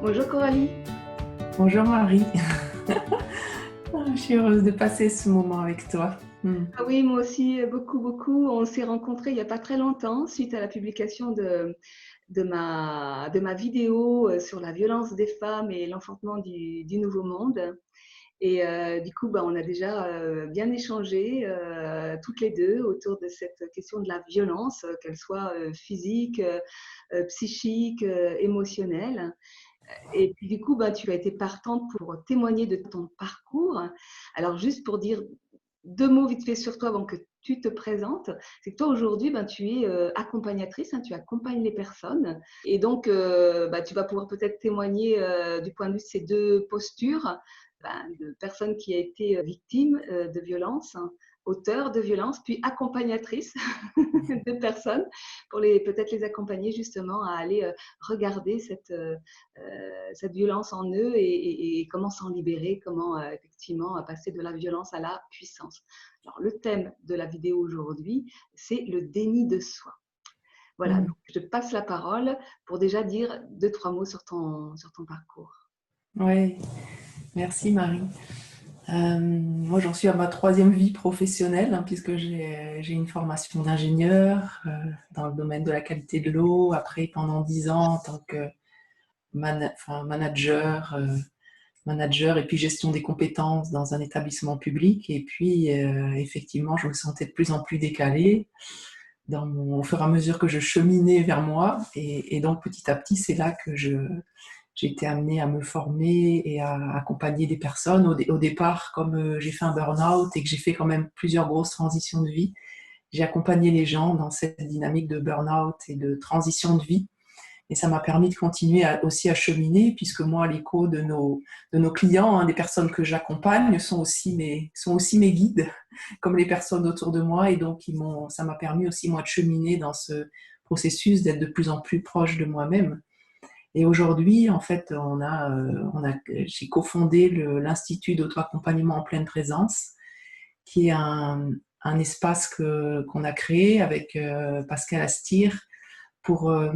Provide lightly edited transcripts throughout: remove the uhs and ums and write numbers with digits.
Bonjour Coralie. Bonjour Marie. Je suis heureuse de passer ce moment avec toi. Ah oui, moi aussi, beaucoup, beaucoup. On s'est rencontrés il n'y a pas très longtemps suite à la publication de ma vidéo sur la violence des femmes et l'enfantement du nouveau monde. Et du coup, bah, on a déjà bien échangé toutes les deux autour de cette question de la violence, qu'elle soit physique, psychique, émotionnelle. Et puis du coup, bah, tu as été partante pour témoigner de ton parcours. Alors juste pour dire deux mots vite fait sur toi avant que tu te présentes, c'est que toi aujourd'hui, ben, tu es accompagnatrice, hein, tu accompagnes les personnes et donc bah, tu vas pouvoir peut-être témoigner du point de vue de ces deux postures, ben, de personnes qui a été victimes de violences, hein, auteur de violences, puis accompagnatrice de personnes pour peut-être les accompagner justement à aller regarder cette violence en eux et comment s'en libérer, comment effectivement passer de la violence à la puissance. Alors, le thème de la vidéo aujourd'hui, c'est le déni de soi. Voilà, Mm. donc je te passe la parole pour déjà dire deux, trois mots sur ton parcours. Oui, merci Marie. Moi, j'en suis à ma troisième vie professionnelle, hein, puisque j'ai une formation d'ingénieur dans le domaine de la qualité de l'eau. Après, pendant 10 ans en tant que manager, manager et puis gestion des compétences dans un établissement public. Et puis, effectivement, je me sentais de plus en plus décalée au fur et à mesure que je cheminais vers moi. Et donc, petit à petit, c'est là que j'ai été amenée à me former et à accompagner des personnes. Au départ, comme j'ai fait un burn-out et que j'ai fait quand même plusieurs grosses transitions de vie, j'ai accompagné les gens dans cette dynamique de burn-out et de transition de vie. Et ça m'a permis de continuer aussi à cheminer, puisque moi, l'écho de nos clients, hein, des personnes que j'accompagne, sont aussi mes guides, comme les personnes autour de moi. Et donc, ça m'a permis aussi, moi, de cheminer dans ce processus, d'être de plus en plus proche de moi-même. Et aujourd'hui, en fait, j'ai cofondé l'Institut d'auto-accompagnement en pleine présence, qui est un espace qu'on a créé avec Pascal Astir pour, euh,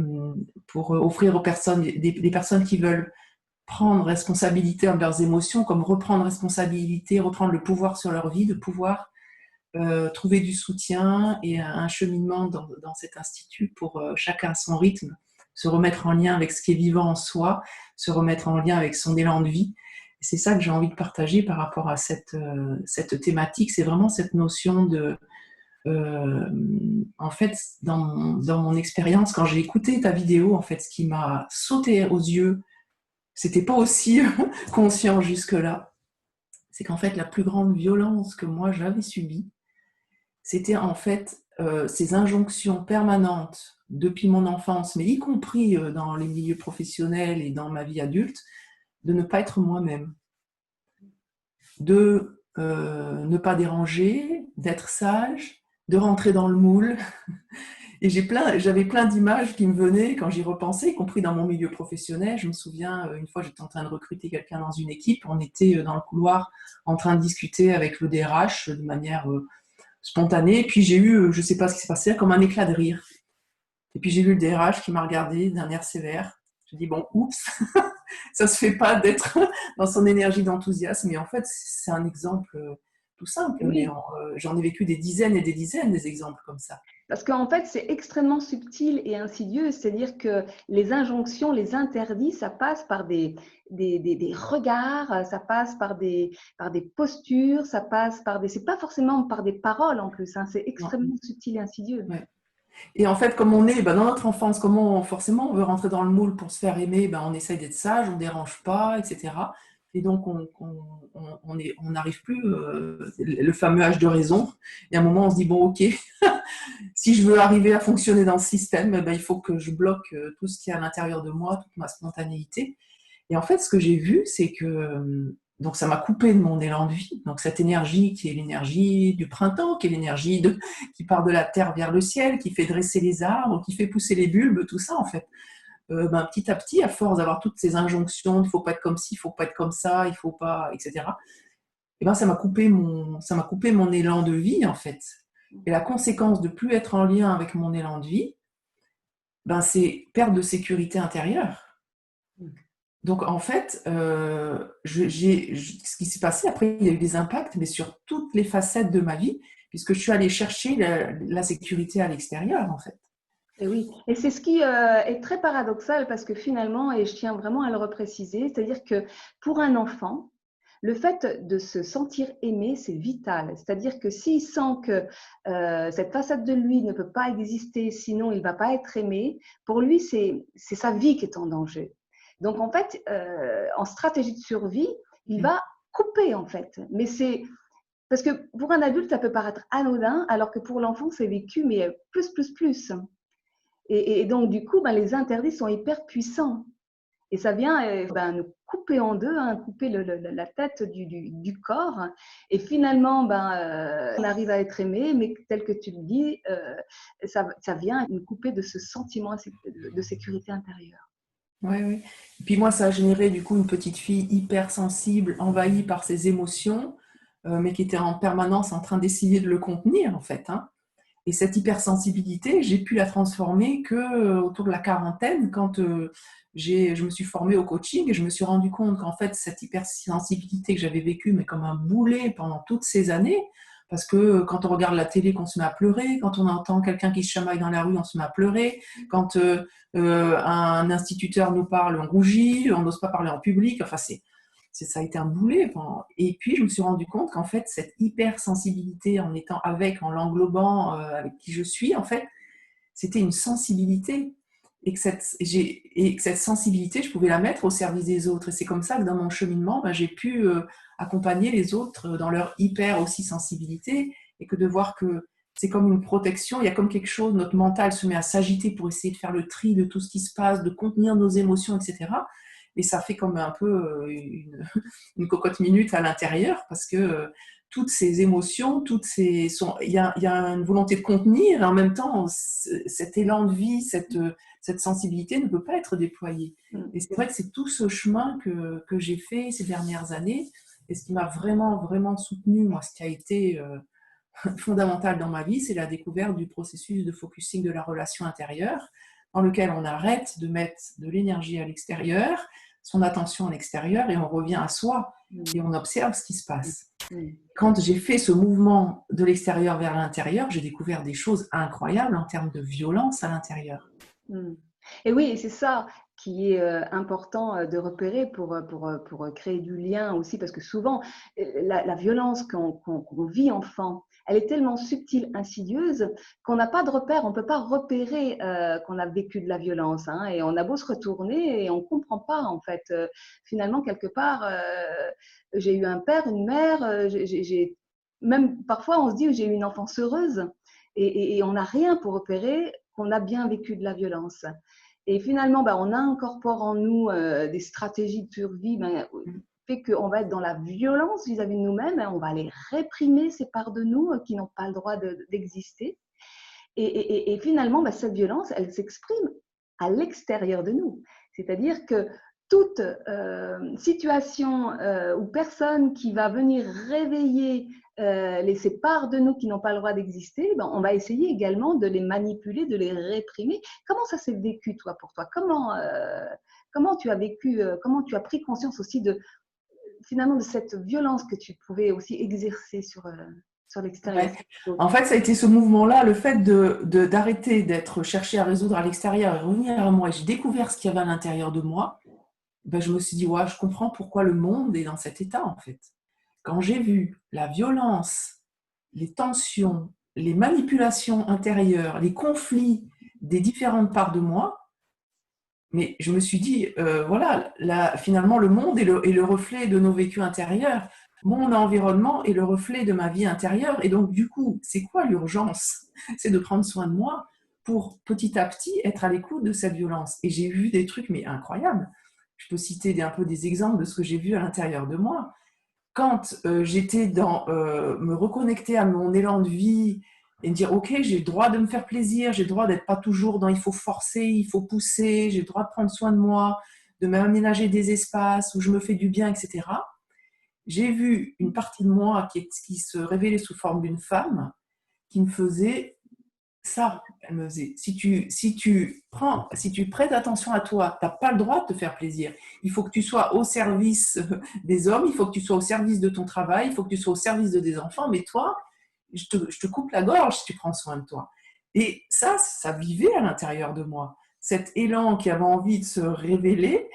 pour offrir aux personnes, des personnes qui veulent prendre responsabilité de leurs émotions, comme reprendre responsabilité, reprendre le pouvoir sur leur vie, de pouvoir trouver du soutien et un cheminement dans cet institut pour chacun à son rythme, se remettre en lien avec ce qui est vivant en soi, se remettre en lien avec son élan de vie. Et c'est ça que j'ai envie de partager par rapport à cette thématique, c'est vraiment cette notion de... Euh, en fait, dans mon expérience, quand j'ai écouté ta vidéo, en fait, ce qui m'a sauté aux yeux, c'était pas aussi conscient jusque-là, c'est qu'en fait, la plus grande violence que moi j'avais subie, c'était en fait ces injonctions permanentes depuis mon enfance, mais y compris dans les milieux professionnels et dans ma vie adulte, de ne pas être moi-même, de ne pas déranger, d'être sage, de rentrer dans le moule. Et j'avais plein d'images qui me venaient quand j'y repensais, y compris dans mon milieu professionnel. Je me souviens, une fois, j'étais en train de recruter quelqu'un dans une équipe. On était dans le couloir en train de discuter avec le DRH de manière spontanée. Et puis j'ai eu, je ne sais pas ce qui s'est passé, comme un éclat de rire. Et puis j'ai vu le DRH qui m'a regardé d'un air sévère. Je dis bon, oups, ça se fait pas d'être dans son énergie d'enthousiasme. Mais en fait, c'est un exemple tout simple. Mais Oui, j'en ai vécu des dizaines et des dizaines des exemples comme ça. parce qu'en fait, c'est extrêmement subtil et insidieux, c'est-à-dire que les injonctions, les interdits, ça passe par des regards, ça passe par des postures, ça passe par des... C'est pas forcément par des paroles en plus, hein, c'est Non. extrêmement subtil et insidieux. Ouais. Et en fait, comme on est dans notre enfance, forcément on veut rentrer dans le moule pour se faire aimer, on essaye d'être sage, on ne dérange pas, etc. Et donc on n'arrive plus le fameux âge de raison. Et à un moment, on se dit, bon, ok, si je veux arriver à fonctionner dans ce système, il faut que je bloque tout ce qui est à l'intérieur de moi, toute ma spontanéité. Et en fait, ce que j'ai vu, c'est que donc ça m'a coupé de mon élan de vie. Donc cette énergie qui est l'énergie du printemps, qui est qui part de la terre vers le ciel, qui fait dresser les arbres, qui fait pousser les bulbes, tout ça en fait. Petit à petit, à force d'avoir toutes ces injonctions, il ne faut pas être comme ci, il ne faut pas être comme ça, il ne faut pas, etc. Et ça m'a coupé mon élan de vie en fait. Et la conséquence de plus être en lien avec mon élan de vie, c'est perte de sécurité intérieure. Donc, en fait, ce qui s'est passé, après, il y a eu des impacts, mais sur toutes les facettes de ma vie, puisque je suis allée chercher la sécurité à l'extérieur, en fait. Et oui, et c'est ce qui est très paradoxal parce que finalement, et je tiens vraiment à le repréciser, c'est-à-dire que pour un enfant, le fait de se sentir aimé, c'est vital. C'est-à-dire que s'il sent que cette facette de lui ne peut pas exister, sinon il ne va pas être aimé, pour lui, c'est sa vie qui est en danger. Donc en fait, en stratégie de survie, il va couper en fait. Mais c'est parce que pour un adulte, ça peut paraître anodin, alors que pour l'enfant, c'est vécu, mais plus, plus, plus. Et donc, du coup, ben, les interdits sont hyper puissants. Et ça vient ben, nous couper en deux, hein, couper la tête du corps. Et finalement, ben, on arrive à être aimé, mais tel que tu le dis, ça vient nous couper de ce sentiment de sécurité intérieure. Oui, oui. Et puis moi, ça a généré du coup une petite fille hypersensible, envahie par ses émotions, mais qui était en permanence en train d'essayer de le contenir, en fait, hein. Et cette hypersensibilité, j'ai pu la transformer que autour de la quarantaine, quand je me suis formée au coaching et je me suis rendu compte qu'en fait, cette hypersensibilité que j'avais vécue, mais comme un boulet pendant toutes ces années, parce que quand on regarde la télé, qu'on se met à pleurer, quand on entend quelqu'un qui se chamaille dans la rue, on se met à pleurer, quand un instituteur nous parle, on rougit, on n'ose pas parler en public, enfin ça a été un boulet. Et puis, je me suis rendu compte qu'en fait, cette hypersensibilité, en étant avec, en l'englobant avec qui je suis, en fait, c'était une sensibilité. Et que cette sensibilité, je pouvais la mettre au service des autres. Et c'est comme ça que dans mon cheminement, ben, j'ai pu accompagner les autres dans leur hyper aussi sensibilité. Et que de voir que c'est comme une protection, il y a comme quelque chose, notre mental se met à s'agiter pour essayer de faire le tri de tout ce qui se passe, de contenir nos émotions, etc. Et ça fait comme un peu une cocotte minute à l'intérieur parce que toutes ces émotions, il y a une volonté de contenir et en même temps, cet élan de vie, cette sensibilité ne peut pas être déployée. Et c'est vrai que c'est tout ce chemin que j'ai fait ces dernières années et ce qui m'a vraiment, vraiment soutenue, moi, ce qui a été fondamental dans ma vie, c'est la découverte du processus de focusing de la relation intérieure, dans lequel on arrête de mettre de l'énergie à l'extérieur, son attention à l'extérieur, et on revient à soi, et on observe ce qui se passe. Quand j'ai fait ce mouvement de l'extérieur vers l'intérieur, j'ai découvert des choses incroyables en termes de violence à l'intérieur. Et oui, c'est ça qui est important de repérer pour créer du lien aussi, parce que souvent, la violence qu'on vit enfant, elle est tellement subtile, insidieuse, qu'on n'a pas de repère, on ne peut pas repérer qu'on a vécu de la violence, hein, et on a beau se retourner et on ne comprend pas, en fait. Finalement, quelque part, j'ai eu un père, une mère, même parfois on se dit j'ai eu une enfance heureuse, et on n'a rien pour repérer qu'on a bien vécu de la violence. Et finalement, ben, on incorpore en nous des stratégies de survie, ben, fait qu'on va être dans la violence vis-à-vis de nous-mêmes, hein, on va aller réprimer ces parts de nous qui n'ont pas le droit d'exister. Et finalement, ben, cette violence, elle s'exprime à l'extérieur de nous. C'est-à-dire que toute situation ou personne qui va venir réveiller ces parts de nous qui n'ont pas le droit d'exister, ben, on va essayer également de les manipuler, de les réprimer. Comment ça s'est vécu, toi, pour toi? Comment tu as vécu, comment tu as pris conscience aussi finalement de cette violence que tu pouvais aussi exercer sur l'extérieur? Ouais. En fait, ça a été ce mouvement-là, le fait d'arrêter d'être cherché à résoudre à l'extérieur et revenir à moi. Et j'ai découvert ce qu'il y avait à l'intérieur de moi. Ben, je me suis dit, ouais, je comprends pourquoi le monde est dans cet état, en fait. Quand j'ai vu la violence, les tensions, les manipulations intérieures, les conflits des différentes parts de moi, mais je me suis dit, voilà, finalement, le monde est le reflet de nos vécus intérieurs. Mon environnement est le reflet de ma vie intérieure. Et donc, du coup, c'est quoi l'urgence? C'est de prendre soin de moi pour petit à petit être à l'écoute de cette violence. Et j'ai vu des trucs, mais incroyables. Je peux citer un peu des exemples de ce que j'ai vu à l'intérieur de moi. Quand j'étais dans me reconnecter à mon élan de vie et me dire ok, j'ai le droit de me faire plaisir, j'ai le droit d'être pas toujours dans il faut forcer, il faut pousser, j'ai le droit de prendre soin de moi, de m'aménager des espaces où je me fais du bien, etc. J'ai vu une partie de moi qui se révélait sous forme d'une femme qui me faisait ça, elle me faisait. Si tu prêtes attention à toi, tu n'as pas le droit de te faire plaisir. Il faut que tu sois au service des hommes, il faut que tu sois au service de ton travail, il faut que tu sois au service de tes enfants, mais toi, je te coupe la gorge si tu prends soin de toi. Et ça vivait à l'intérieur de moi. Cet élan qui avait envie de se révéler,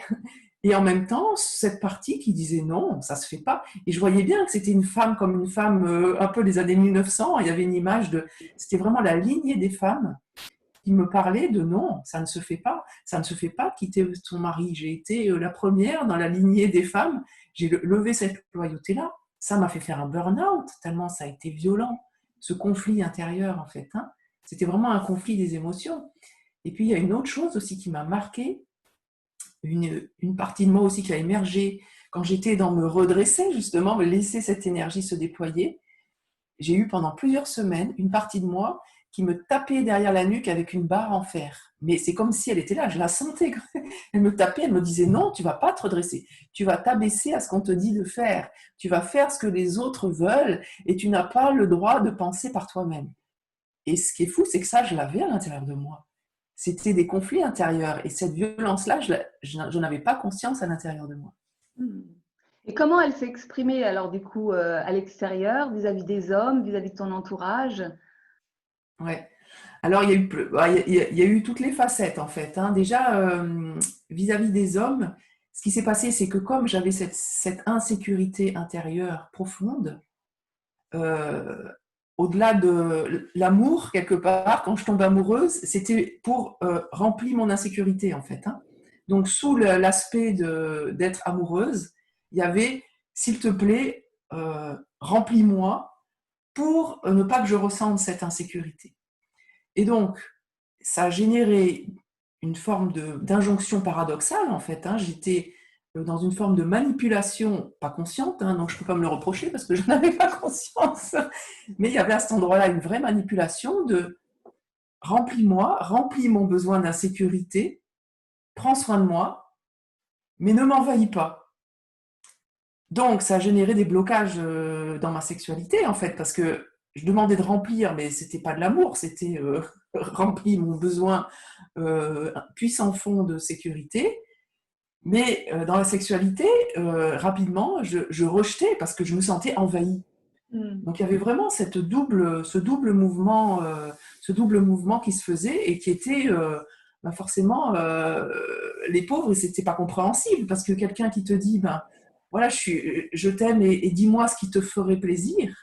et en même temps, cette partie qui disait non, ça se fait pas. Et je voyais bien que c'était une femme comme une femme un peu des années 1900. Il y avait une image de, c'était vraiment la lignée des femmes qui me parlait de non, ça ne se fait pas. Ça ne se fait pas quitter son mari. J'ai été la première dans la lignée des femmes. J'ai levé cette loyauté-là. Ça m'a fait faire un burn-out, tellement ça a été violent. Ce conflit intérieur, en fait. Hein. C'était vraiment un conflit des émotions. Et puis, il y a une autre chose aussi qui m'a marquée, une partie de moi aussi qui a émergé quand j'étais dans me redresser, justement, me laisser cette énergie se déployer. J'ai eu pendant plusieurs semaines une partie de moi qui me tapait derrière la nuque avec une barre en fer. Mais c'est comme si elle était là, je la sentais. Elle me tapait, elle me disait non, tu vas pas te redresser. Tu vas t'abaisser à ce qu'on te dit de faire. Tu vas faire ce que les autres veulent et tu n'as pas le droit de penser par toi-même. Et ce qui est fou, c'est que ça, je l'avais à l'intérieur de moi. C'était des conflits intérieurs. Et cette violence-là, je n'en avais pas conscience à l'intérieur de moi. Et comment elle s'est exprimée alors du coup à l'extérieur, vis-à-vis des hommes, vis-à-vis de ton entourage? Ouais. Alors, il y a eu toutes les facettes, en fait. Hein. Déjà, vis-à-vis des hommes, ce qui s'est passé, c'est que comme j'avais cette insécurité intérieure profonde, euh, au-delà de l'amour, quelque part, quand je tombe amoureuse, c'était pour remplir mon insécurité, en fait. Hein. Donc, sous l'aspect d'être amoureuse, il y avait, s'il te plaît, remplis-moi pour ne pas que je ressente cette insécurité. Et donc, ça a généré une forme d'injonction paradoxale, en fait. Hein. J'étais dans une forme de manipulation, pas consciente, hein, donc je ne peux pas me le reprocher parce que je n'avais pas conscience. Mais il y avait à cet endroit-là une vraie manipulation de remplis-moi, remplis mon besoin d'insécurité, prends soin de moi, mais ne m'envahis pas. Donc, ça a généré des blocages dans ma sexualité, en fait, parce que je demandais de remplir, mais c'était pas de l'amour, c'était remplir mon besoin puissant fond de sécurité. Mais dans la sexualité, rapidement, je rejetais parce que je me sentais envahie. Donc, il y avait vraiment ce double mouvement qui se faisait et qui était forcément les pauvres, c'était pas compréhensible parce que quelqu'un qui te dit, ben voilà, je t'aime et dis-moi ce qui te ferait plaisir.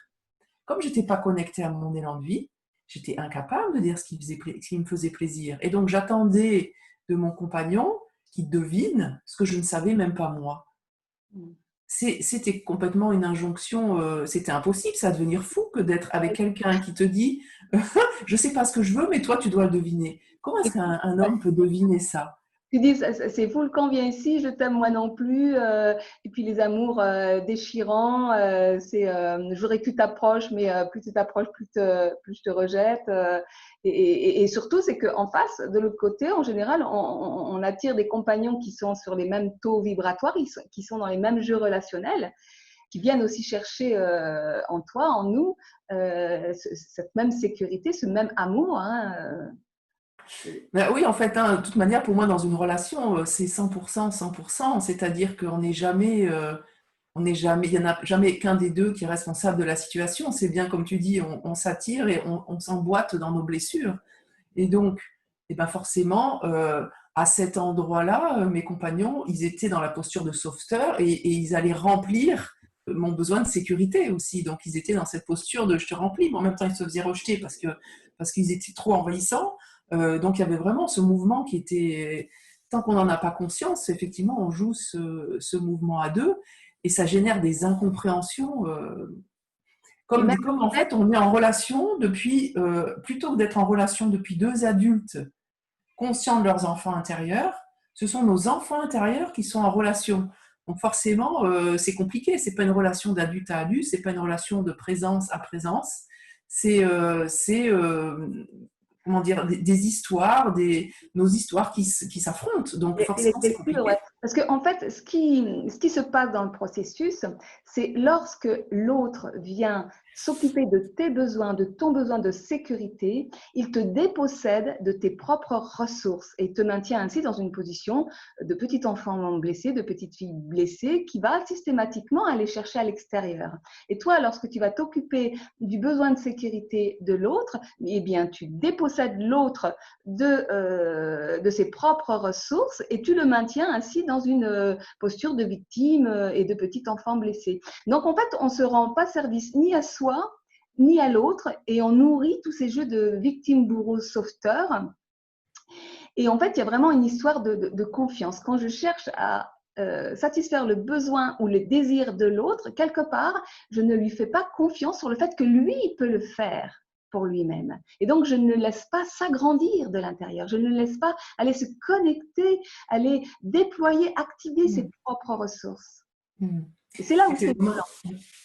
Comme j'étais pas connectée à mon élan de vie, j'étais incapable de dire ce qui me faisait plaisir. Et donc, j'attendais de mon compagnon qu'il devine ce que je ne savais même pas moi. C'était complètement une injonction, c'était impossible, ça devenir fou que d'être avec quelqu'un qui te dit je sais pas ce que je veux, mais toi tu dois le deviner. Comment est-ce qu'un homme peut deviner ça? Tu dis, c'est fou le camp, viens ici, je t'aime moi non plus. Et puis les amours déchirants, je voudrais que tu t'approches, mais plus tu t'approches, plus je te rejette. Et surtout, c'est qu'en face, de l'autre côté, en général, on attire des compagnons qui sont sur les mêmes taux vibratoires, qui sont dans les mêmes jeux relationnels, qui viennent aussi chercher en toi, en nous, cette même sécurité, ce même amour. Hein. Ben oui, en fait, hein, de toute manière, pour moi, dans une relation, c'est 100%, 100%, c'est-à-dire qu'on n'est jamais, il n'y en a jamais qu'un des deux qui est responsable de la situation. C'est bien comme tu dis, on s'attire et on s'emboîte dans nos blessures. Et donc, eh ben forcément, à cet endroit-là, mes compagnons, ils étaient dans la posture de sauveteur et ils allaient remplir mon besoin de sécurité aussi. Donc, ils étaient dans cette posture de je te remplis, mais en même temps, ils se faisaient rejeter parce qu'ils étaient trop envahissants. Donc, il y avait vraiment ce mouvement qui était, tant qu'on n'en a pas conscience, effectivement, on joue ce mouvement à deux et ça génère des incompréhensions. Comme en fait, on est en relation depuis, plutôt que d'être en relation depuis deux adultes conscients de leurs enfants intérieurs, ce sont nos enfants intérieurs qui sont en relation. Donc forcément, c'est compliqué. C'est pas une relation d'adulte à adulte, c'est pas une relation de présence à présence. C'est comment dire, des histoires, nos histoires qui s'affrontent. Donc forcément, c'est compliqué. Ouais. Parce qu'en fait, ce qui se passe dans le processus, c'est lorsque l'autre vient s'occuper de tes besoins, de ton besoin de sécurité, il te dépossède de tes propres ressources et te maintient ainsi dans une position de petit enfant blessé, de petite fille blessée qui va systématiquement aller chercher à l'extérieur. Et toi, lorsque tu vas t'occuper du besoin de sécurité de l'autre, eh bien, tu dépossèdes l'autre de ses propres ressources et tu le maintiens ainsi dans une posture de victime et de petit enfant blessé. Donc, en fait, on ne se rend pas service ni à soi, ni à l'autre, et on nourrit tous ces jeux de victime, bourreau, sauveteur. Et en fait, il y a vraiment une histoire de confiance. Quand je cherche à satisfaire le besoin ou le désir de l'autre, quelque part, je ne lui fais pas confiance sur le fait que lui peut le faire pour lui-même. Et donc, je ne le laisse pas s'agrandir de l'intérieur. Je ne le laisse pas aller se connecter, aller déployer, activer ses propres ressources. Et c'est là où c'est violent.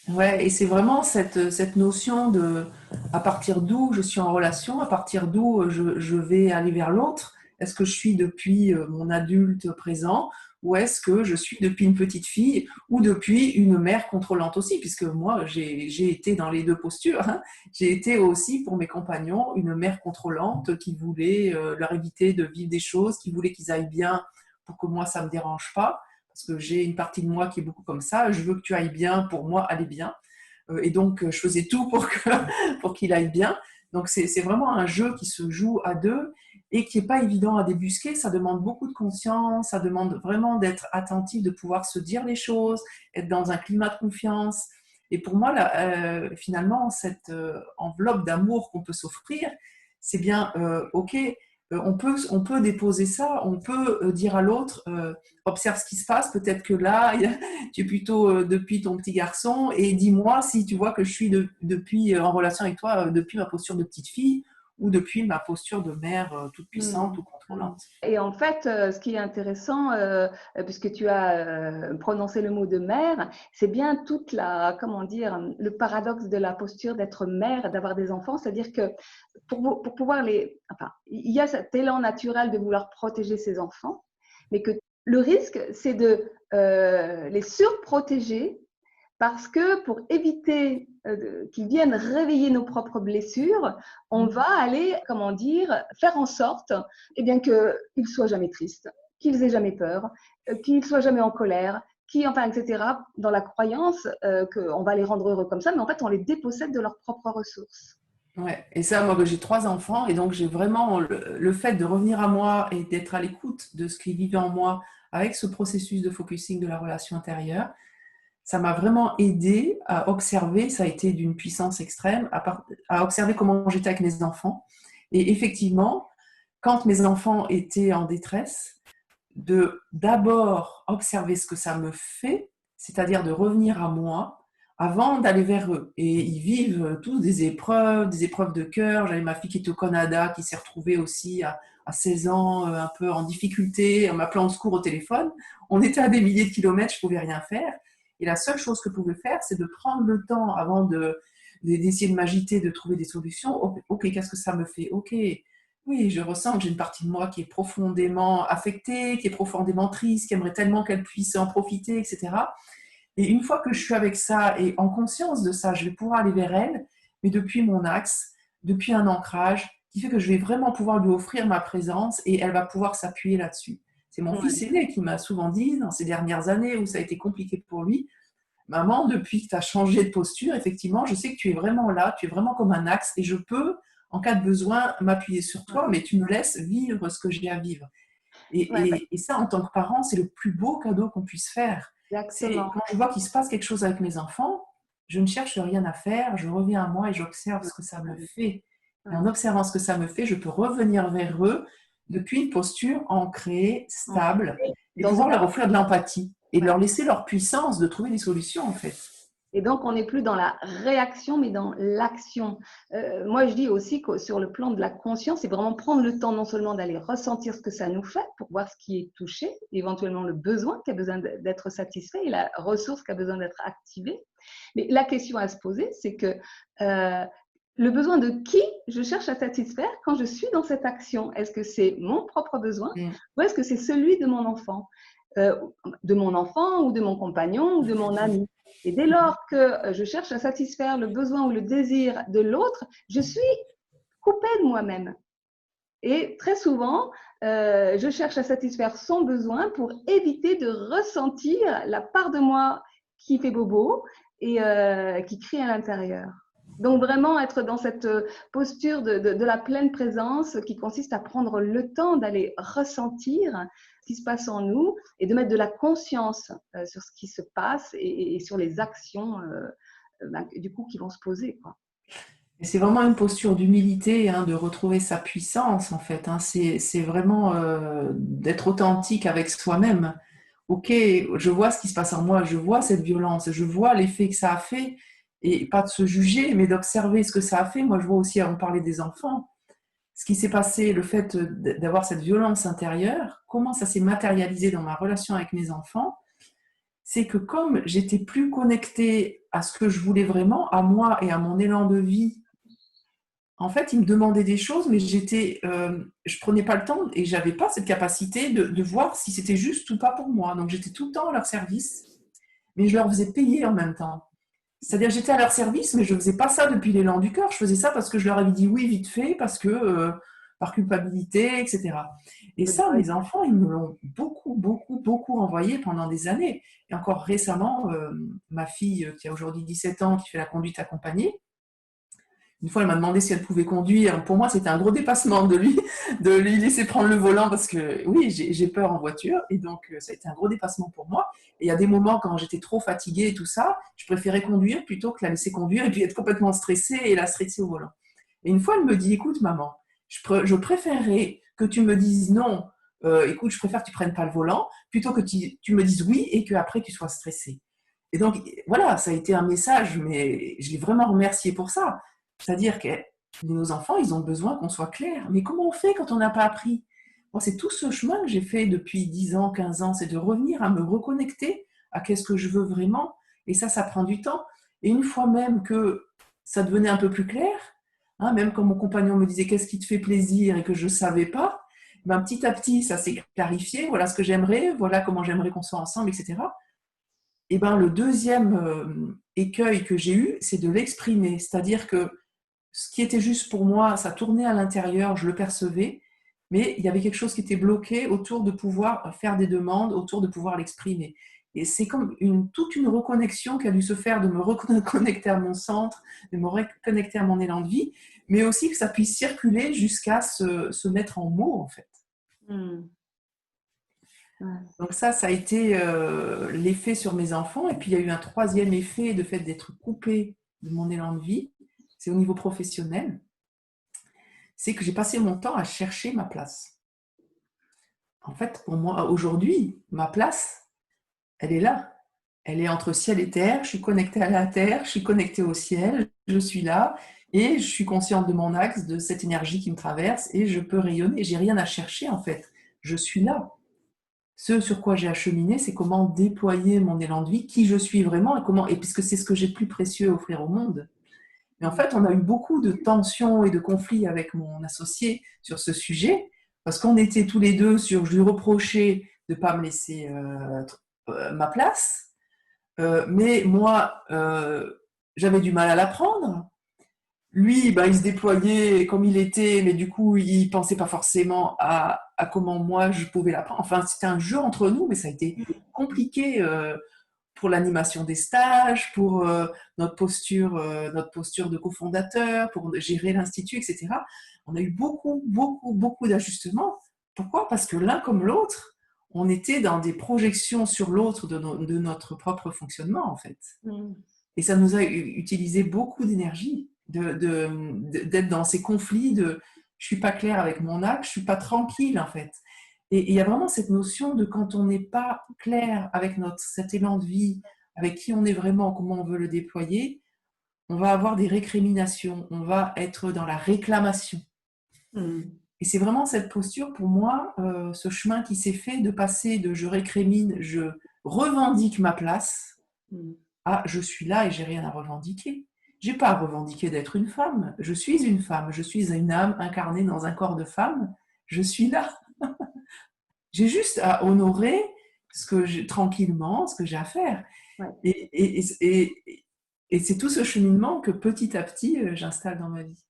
Ouais, et c'est vraiment cette notion de à partir d'où je suis en relation, à partir d'où je vais aller vers l'autre. Est-ce que je suis depuis mon adulte présent ou est-ce que je suis depuis une petite fille ou depuis une mère contrôlante aussi, puisque moi j'ai été dans les deux postures. Hein. J'ai été aussi pour mes compagnons une mère contrôlante qui voulait leur éviter de vivre des choses, qui voulait qu'ils aillent bien pour que moi ça me dérange pas. Parce que j'ai une partie de moi qui est beaucoup comme ça, je veux que tu ailles bien pour moi, aller bien. Et donc, je faisais tout pour qu'il aille bien. Donc, c'est vraiment un jeu qui se joue à deux et qui n'est pas évident à débusquer. Ça demande beaucoup de conscience, ça demande vraiment d'être attentif, de pouvoir se dire les choses, être dans un climat de confiance. Et pour moi, là, finalement, cette enveloppe d'amour qu'on peut s'offrir, c'est bien, ok, on peut déposer ça, on peut dire à l'autre, observe ce qui se passe, peut-être que là, tu es plutôt depuis ton petit garçon, et dis-moi si tu vois que je suis depuis en relation avec toi, depuis ma posture de petite fille, ou depuis ma posture de mère toute puissante ou contrôlante. Et en fait, ce qui est intéressant, puisque tu as prononcé le mot de mère, c'est bien toute la, comment dire, le paradoxe de la posture d'être mère, d'avoir des enfants, c'est-à-dire que pour pouvoir enfin, il y a cet élan naturel de vouloir protéger ses enfants, mais que le risque, c'est de les surprotéger parce que pour éviter qu'ils viennent réveiller nos propres blessures, on va aller, comment dire, faire en sorte eh bien, qu'ils ne soient jamais tristes, qu'ils aient jamais peur, qu'ils ne soient jamais en colère, enfin, etc., dans la croyance qu'on va les rendre heureux comme ça, mais en fait, on les dépossède de leurs propres ressources. Ouais. Et ça, moi, j'ai 3 enfants, et donc j'ai vraiment le fait de revenir à moi et d'être à l'écoute de ce qui vivait en moi avec ce processus de focusing de la relation intérieure. Ça m'a vraiment aidé à observer, ça a été d'une puissance extrême, à observer comment j'étais avec mes enfants. Et effectivement, quand mes enfants étaient en détresse, de d'abord observer ce que ça me fait, c'est-à-dire de revenir à moi avant d'aller vers eux. Et ils vivent tous des épreuves de cœur. J'avais ma fille qui était au Canada, qui s'est retrouvée aussi à 16 ans, un peu en difficulté, en m'appelant au secours au téléphone. On était à des milliers de kilomètres, je ne pouvais rien faire. Et la seule chose que je pouvais faire, c'est de prendre le temps avant d'essayer de m'agiter, de trouver des solutions. Ok, qu'est-ce que ça me fait? Ok, oui, je ressens que j'ai une partie de moi qui est profondément affectée, qui est profondément triste, qui aimerait tellement qu'elle puisse en profiter, etc. Et une fois que je suis avec ça et en conscience de ça, je vais pouvoir aller vers elle, mais depuis mon axe, depuis un ancrage qui fait que je vais vraiment pouvoir lui offrir ma présence et elle va pouvoir s'appuyer là-dessus. C'est mon fils aîné qui m'a souvent dit, dans ces dernières années où ça a été compliqué pour lui, maman, depuis que tu as changé de posture, effectivement, je sais que tu es vraiment là, tu es vraiment comme un axe et je peux, en cas de besoin, m'appuyer sur toi, mais tu me laisses vivre ce que j'ai à vivre. Et ça, en tant que parent, c'est le plus beau cadeau qu'on puisse faire. C'est quand je vois qu'il se passe quelque chose avec mes enfants, je ne cherche rien à faire, je reviens à moi et j'observe ce que ça me fait. Et en observant ce que ça me fait, je peux revenir vers eux depuis une posture ancrée, stable, et pouvoir leur offrir de l'empathie et leur laisser leur puissance de trouver des solutions en fait. Et donc, on n'est plus dans la réaction, mais dans l'action. Moi, je dis aussi que sur le plan de la conscience, c'est vraiment prendre le temps non seulement d'aller ressentir ce que ça nous fait pour voir ce qui est touché, éventuellement le besoin qui a besoin d'être satisfait et la ressource qui a besoin d'être activée. Mais la question à se poser, c'est que le besoin de qui je cherche à satisfaire quand je suis dans cette action? Est-ce que c'est mon propre besoin ou est-ce que c'est celui de mon enfant? de mon enfant ou de mon compagnon ou de mon ami. Et dès lors que je cherche à satisfaire le besoin ou le désir de l'autre, je suis coupée de moi-même. Et très souvent, je cherche à satisfaire son besoin pour éviter de ressentir la part de moi qui fait bobo et qui crie à l'intérieur. Donc vraiment être dans cette posture de la pleine présence qui consiste à prendre le temps d'aller ressentir ce qui se passe en nous et de mettre de la conscience sur ce qui se passe et sur les actions du coup qui vont se poser, quoi. Et c'est vraiment une posture d'humilité, hein, de retrouver sa puissance en fait. Hein. C'est vraiment d'être authentique avec soi-même. Ok, je vois ce qui se passe en moi, je vois cette violence, je vois l'effet que ça a fait, et pas de se juger, mais d'observer ce que ça a fait. Moi, je vois aussi, on parlait des enfants, ce qui s'est passé, le fait d'avoir cette violence intérieure, comment ça s'est matérialisé dans ma relation avec mes enfants, c'est que comme j'étais plus connectée à ce que je voulais vraiment, à moi et à mon élan de vie, en fait, ils me demandaient des choses, mais je prenais pas le temps et j'avais pas cette capacité de voir si c'était juste ou pas pour moi. Donc j'étais tout le temps à leur service, mais je leur faisais payer en même temps. C'est-à-dire j'étais à leur service, mais je faisais pas ça depuis l'élan du cœur. Je faisais ça parce que je leur avais dit oui vite fait, parce que par culpabilité, etc. Et ça, mes enfants, ils me l'ont beaucoup, beaucoup, beaucoup envoyé pendant des années. Et encore récemment, ma fille qui a aujourd'hui 17 ans, qui fait la conduite accompagnée, une fois, elle m'a demandé si elle pouvait conduire. Pour moi, c'était un gros dépassement de lui laisser prendre le volant parce que, oui, j'ai peur en voiture. Et donc, ça a été un gros dépassement pour moi. Et il y a des moments, quand j'étais trop fatiguée et tout ça, je préférais conduire plutôt que la laisser conduire et puis être complètement stressée et la stresser au volant. Et une fois, elle me dit, écoute, maman, je préférerais que tu me dises non, écoute, je préfère que tu prennes pas le volant, plutôt que tu me dises oui et qu'après, tu sois stressée. Et donc, voilà, ça a été un message, mais je l'ai vraiment remercié pour ça. C'est-à-dire que nos enfants, ils ont besoin qu'on soit clair. Mais comment on fait quand on n'a pas appris? Moi, c'est tout ce chemin que j'ai fait depuis 10 ans, 15 ans, c'est de revenir à me reconnecter à qu'est-ce que je veux vraiment. Et ça prend du temps. Et une fois même que ça devenait un peu plus clair, hein, même quand mon compagnon me disait qu'est-ce qui te fait plaisir et que je ne savais pas, ben, petit à petit, ça s'est clarifié. Voilà ce que j'aimerais, voilà comment j'aimerais qu'on soit ensemble, etc. Et ben, le deuxième écueil que j'ai eu, c'est de l'exprimer. C'est-à-dire que ce qui était juste pour moi, ça tournait à l'intérieur, je le percevais, mais il y avait quelque chose qui était bloqué autour de pouvoir faire des demandes, autour de pouvoir l'exprimer. Et c'est comme toute une reconnexion qui a dû se faire, de me reconnecter à mon centre, de me reconnecter à mon élan de vie, mais aussi que ça puisse circuler jusqu'à se mettre en mots, en fait. Donc ça a été l'effet sur mes enfants. Et puis il y a eu un troisième effet, de fait d'être coupée de mon élan de vie, c'est au niveau professionnel, c'est que j'ai passé mon temps à chercher ma place. En fait, pour moi, aujourd'hui, ma place, elle est là. Elle est entre ciel et terre, je suis connectée à la terre, je suis connectée au ciel, je suis là, et je suis consciente de mon axe, de cette énergie qui me traverse, et je peux rayonner. J'ai rien à chercher, en fait. Je suis là. Ce sur quoi j'ai acheminé, c'est comment déployer mon élan de vie, qui je suis vraiment, et puisque c'est ce que j'ai de plus précieux à offrir au monde. Mais en fait, on a eu beaucoup de tensions et de conflits avec mon associé sur ce sujet, parce qu'on était tous les deux sur, je lui reprochais de ne pas me laisser ma place, mais moi, j'avais du mal à la prendre. Lui, il se déployait comme il était, mais du coup, il pensait pas forcément à comment moi je pouvais la prendre. Enfin, c'était un jeu entre nous, mais ça a été compliqué pour l'animation des stages, pour notre posture de cofondateur, pour gérer l'institut, etc. On a eu beaucoup, beaucoup, beaucoup d'ajustements. Pourquoi? Parce que l'un comme l'autre, on était dans des projections sur l'autre de notre propre fonctionnement, en fait. Et ça nous a utilisé beaucoup d'énergie d'être dans ces conflits de je suis pas claire avec mon axe, je suis pas tranquille, en fait. Et il y a vraiment cette notion de quand on n'est pas clair avec cet élan de vie, avec qui on est vraiment, comment on veut le déployer, on va avoir des récriminations, on va être dans la réclamation. Et c'est vraiment cette posture, pour moi, ce chemin qui s'est fait de passer de je récrimine, je revendique ma place, à je suis là et j'ai rien à revendiquer. J'ai pas à revendiquer d'être une femme. Je suis une femme, je suis une âme incarnée dans un corps de femme. Je suis là. J'ai juste à honorer tranquillement, ce que j'ai à faire. Ouais. Et c'est tout ce cheminement que petit à petit, j'installe dans ma vie.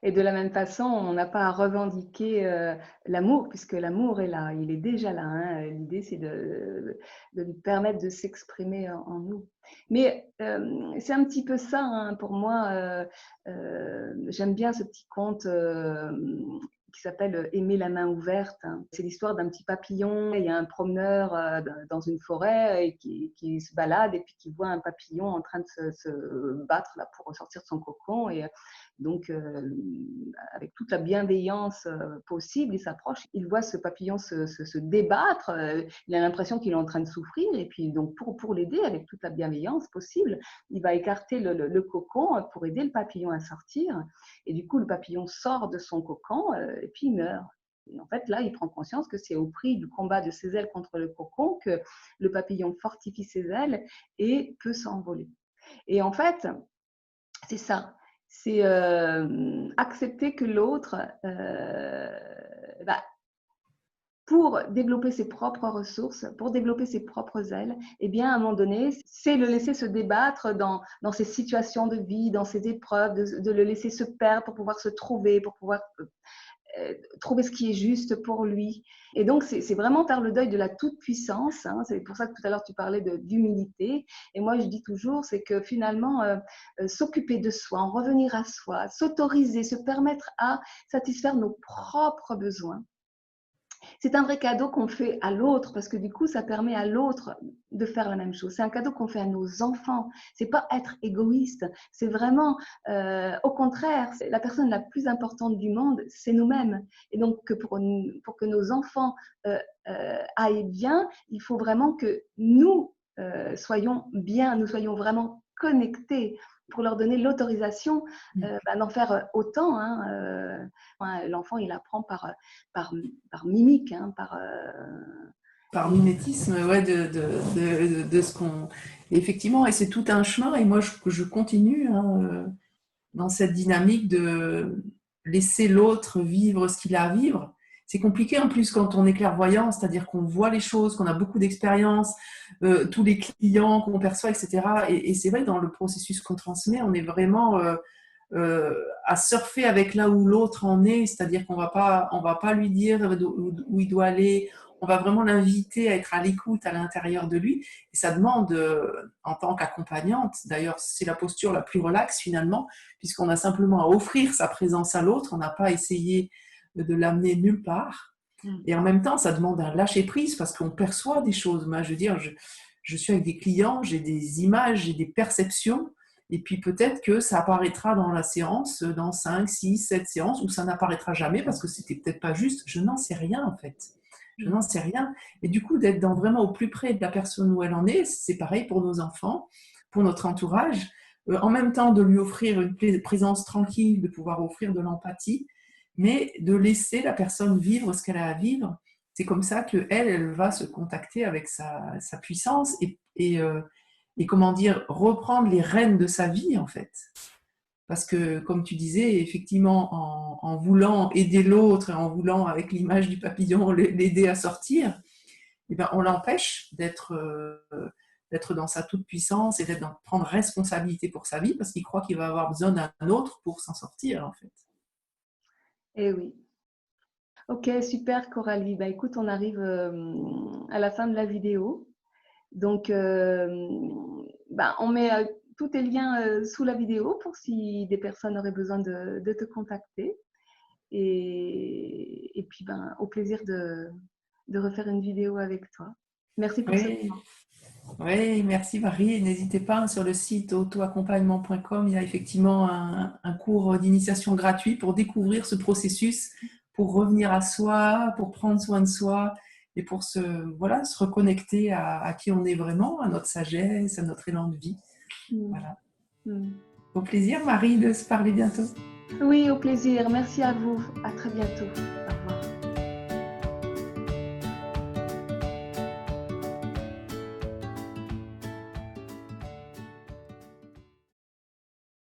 Et de la même façon, on n'a pas à revendiquer l'amour, puisque l'amour est là, il est déjà là, hein. L'idée, c'est de lui permettre de s'exprimer en nous. Mais c'est un petit peu ça, hein, pour moi. J'aime bien ce petit conte qui s'appelle Aimer la main ouverte, hein. C'est l'histoire d'un petit papillon. Il y a un promeneur dans une forêt et qui se balade et puis qui voit un papillon en train de se battre là, pour ressortir de son cocon. Et donc, avec toute la bienveillance possible, il s'approche, il voit ce papillon se débattre, il a l'impression qu'il est en train de souffrir, et puis donc pour l'aider avec toute la bienveillance possible, il va écarter le cocon pour aider le papillon à sortir, et du coup le papillon sort de son cocon et puis il meurt. Et en fait, là, il prend conscience que c'est au prix du combat de ses ailes contre le cocon que le papillon fortifie ses ailes et peut s'envoler. Et en fait, c'est ça. C'est accepter que l'autre, pour développer ses propres ressources, pour développer ses propres ailes, eh bien, à un moment donné, c'est le laisser se débattre dans ses situations de vie, dans ses épreuves, de le laisser se perdre pour pouvoir se trouver, pour pouvoir trouver ce qui est juste pour lui. Et donc, c'est vraiment faire le deuil de la toute-puissance, hein. C'est pour ça que tout à l'heure, tu parlais d'humilité. Et moi, je dis toujours, c'est que finalement, s'occuper de soi, en revenir à soi, s'autoriser, se permettre à satisfaire nos propres besoins, c'est un vrai cadeau qu'on fait à l'autre, parce que du coup, ça permet à l'autre de faire la même chose. C'est un cadeau qu'on fait à nos enfants. C'est pas être égoïste. C'est vraiment, au contraire, la personne la plus importante du monde, c'est nous-mêmes. Et donc, pour que nos enfants aillent bien, il faut vraiment que nous soyons bien, nous soyons vraiment connectés, pour leur donner l'autorisation d'en faire autant, hein. L'enfant, il apprend par mimique, hein, Par mimétisme, ouais, de ce qu'on... Effectivement, et c'est tout un chemin, et moi je continue, hein, dans cette dynamique de laisser l'autre vivre ce qu'il a à vivre. C'est compliqué en plus quand on est clairvoyant, c'est-à-dire qu'on voit les choses, qu'on a beaucoup d'expérience, tous les clients qu'on perçoit, etc. Et c'est vrai, dans le processus qu'on transmet, on est vraiment à surfer avec là où l'autre en est, c'est-à-dire qu'on va pas lui dire où il doit aller, on va vraiment l'inviter à être à l'écoute à l'intérieur de lui. Et ça demande, en tant qu'accompagnante, d'ailleurs c'est la posture la plus relaxe finalement, puisqu'on a simplement à offrir sa présence à l'autre, on n'a pas essayé de l'amener nulle part. Et en même temps, ça demande un lâcher-prise parce qu'on perçoit des choses. Moi, je veux dire, je suis avec des clients, j'ai des images, j'ai des perceptions, et puis peut-être que ça apparaîtra dans la séance, dans 5, 6, 7 séances, ou ça n'apparaîtra jamais parce que c'était peut-être pas juste. Je n'en sais rien en fait. Je n'en sais rien. Et du coup, d'être vraiment au plus près de la personne où elle en est, c'est pareil pour nos enfants, pour notre entourage. En même temps, de lui offrir une présence tranquille, de pouvoir offrir de l'empathie, mais de laisser la personne vivre ce qu'elle a à vivre. C'est comme ça qu'elle, elle va se contacter avec sa puissance et comment dire, reprendre les rênes de sa vie en fait. Parce que, comme tu disais, effectivement, en voulant aider l'autre, en voulant, avec l'image du papillon, l'aider à sortir, eh ben, on l'empêche d'être dans sa toute-puissance et de prendre responsabilité pour sa vie parce qu'il croit qu'il va avoir besoin d'un autre pour s'en sortir, en fait. Eh oui. Ok, super Coralie. Bah, écoute, on arrive à la fin de la vidéo. Donc, on met tous tes liens sous la vidéo pour si des personnes auraient besoin de te contacter. Et puis, au plaisir de refaire une vidéo avec toi. Merci pour ce moment. Oui, merci Marie. Et n'hésitez pas, sur le site autoaccompagnement.com, il y a effectivement un cours d'initiation gratuit pour découvrir ce processus, pour revenir à soi, pour prendre soin de soi et pour se reconnecter à qui on est vraiment, à notre sagesse, à notre élan de vie. Voilà. Au plaisir Marie de se parler bientôt. Oui, au plaisir. Merci à vous. À très bientôt.